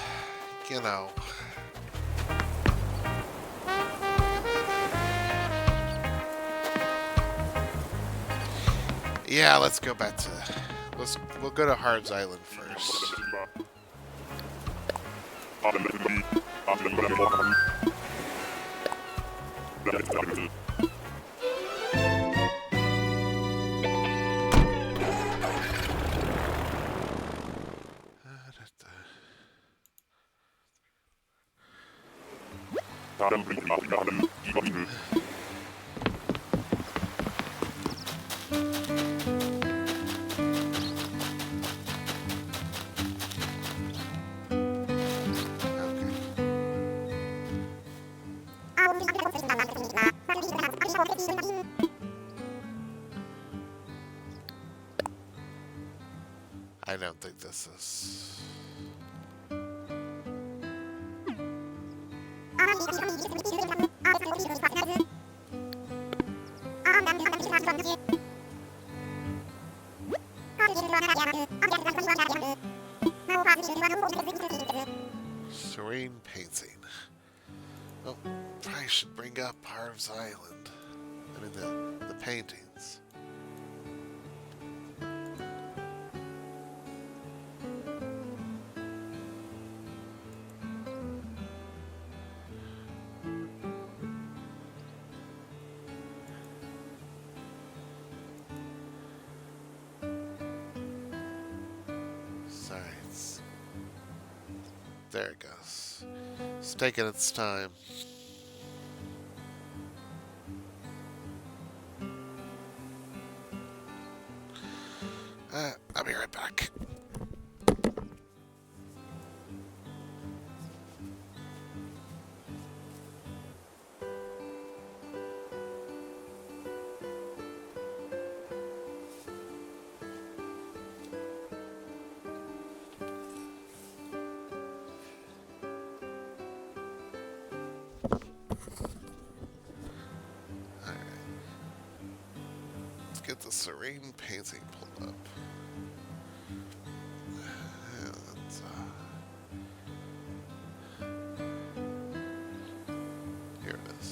Yeah, let's go back to. We'll go to Harv's Island first. I don't think this is. Serene painting. Oh, probably should bring up Harv's Island. I mean, the paintings. There it goes. It's taking its time. I'll be right back. Get the Serene painting pulled up. Here it is.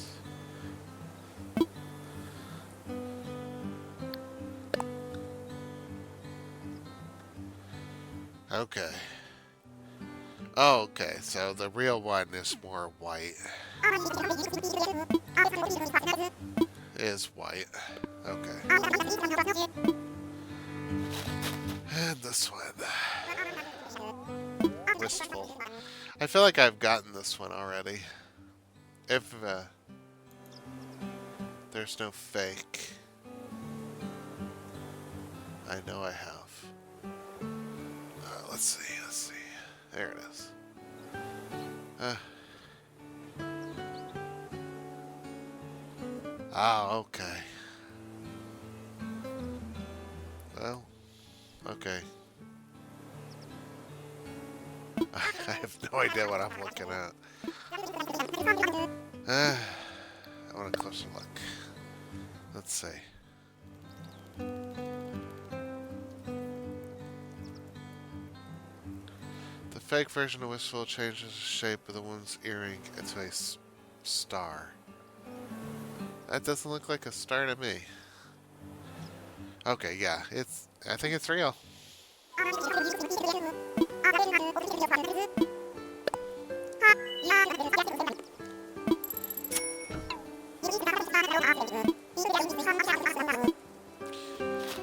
Okay. Oh, okay. So the real one is more white. Is white. Okay. And this one. Wistful. I feel like I've gotten this one already. If there's no fake. I know I have. Let's see. There it is. Okay. Well, okay. I have no idea what I'm looking at. I want a closer look. Let's see. fake version of Wistful changes the shape of the woman's earring into a star. That doesn't look like a star to me. Okay, yeah, I think it's real.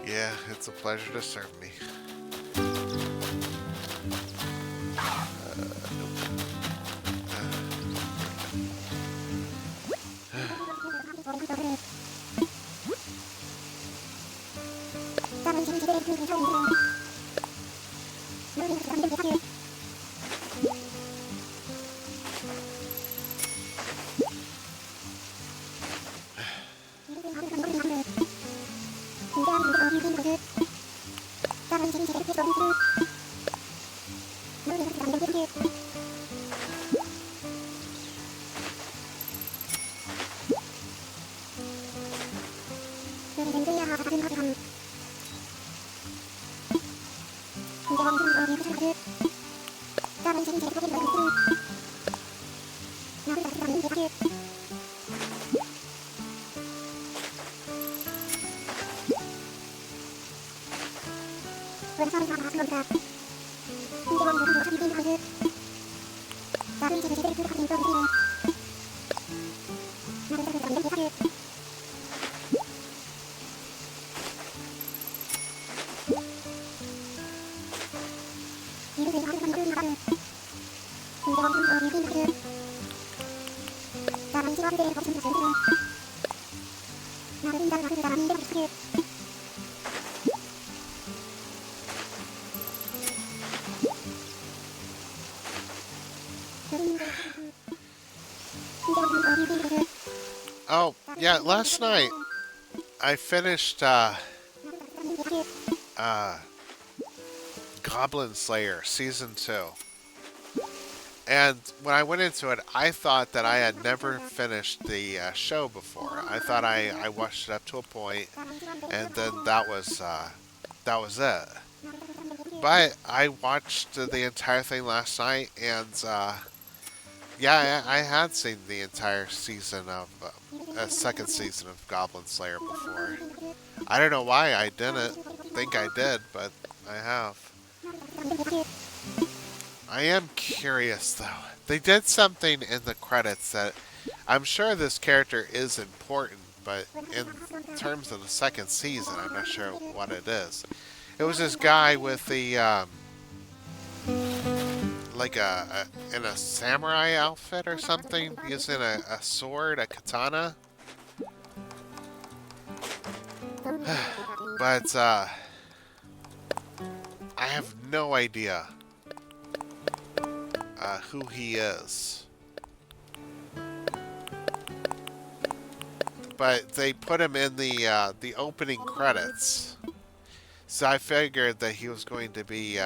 Yeah, it's a pleasure to serve me. Oh, yeah, last night I finished Goblin Slayer Season 2. And when I went into it, I thought that I had never finished the show before. I thought I watched it up to a point, and then that was it. But I watched the entire thing last night, and yeah, I had seen the entire season of second season of Goblin Slayer before. I don't know why I didn't think I did, but I have. I am curious though. They did something in the credits that I'm sure this character is important, but in terms of the second season, I'm not sure what it is. It was this guy with the like in a samurai outfit or something, using a sword, a katana. But I have no idea who he is. But they put him in the opening credits, so I figured that he was going to be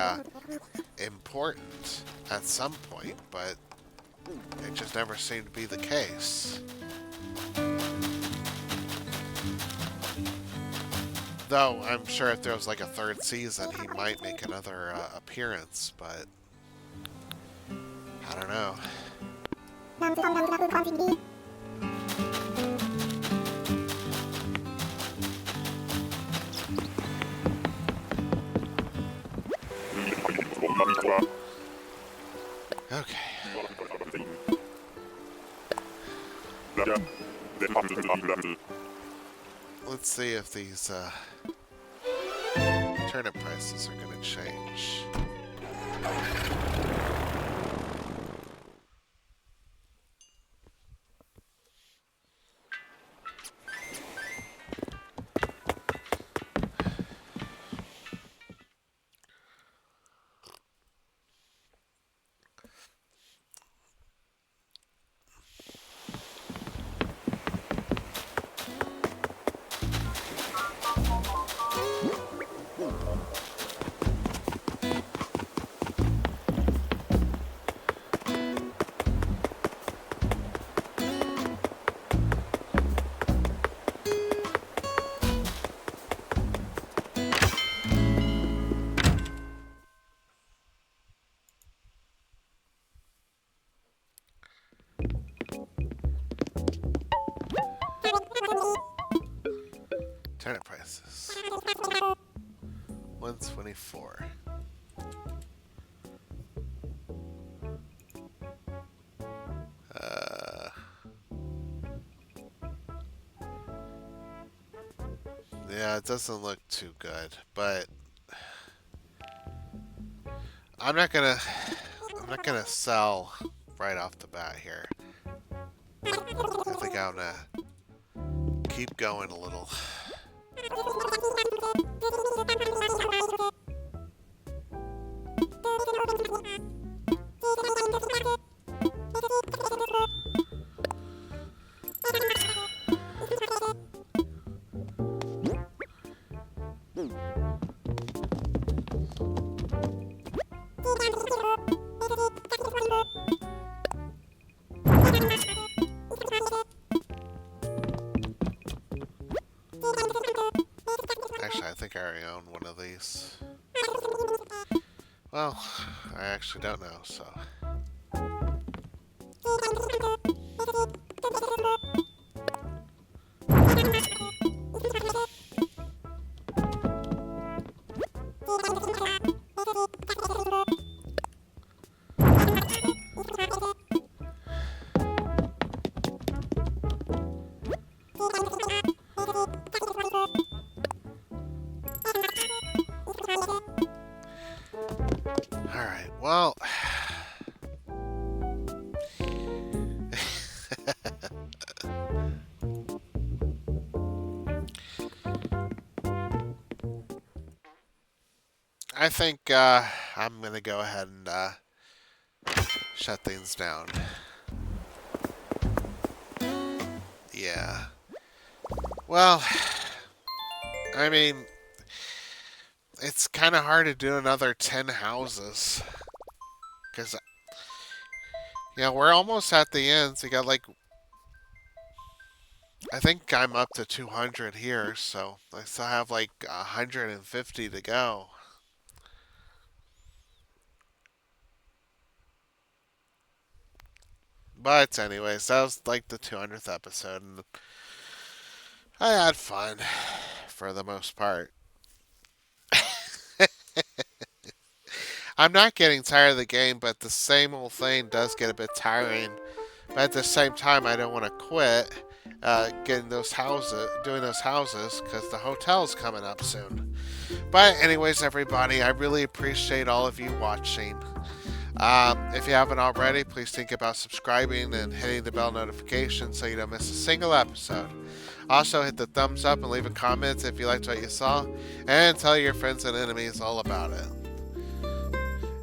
important at some point, but it just never seemed to be the case. Though I'm sure if there was like a third season, he might make another appearance, but I don't know. Okay. Let's see if these turnip prices are going to change. Turnip prices. 124. Yeah, it doesn't look too good, but I'm not gonna sell right off the bat here. I think I'm gonna keep going a little. Actually, I think I already own one of these. Well, I actually don't know, so. Alright, well. I think I'm gonna go ahead and shut things down. Yeah. Well, I mean, it's kind of hard to do another 10 houses. Because, we're almost at the end. So you got like, I think I'm up to 200 here. So I still have like 150 to go. But anyways, that was like the 200th episode. And I had fun for the most part. I'm not getting tired of the game, but the same old thing does get a bit tiring. But at the same time, I don't want to quit getting those houses, doing those houses, because the hotel's coming up soon. But anyways, everybody, I really appreciate all of you watching. If you haven't already, please think about subscribing and hitting the bell notification so you don't miss a single episode. Also, hit the thumbs up and leave a comment if you liked what you saw, and tell your friends and enemies all about it.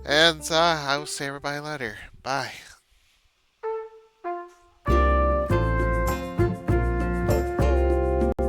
And I will see everybody later. Bye.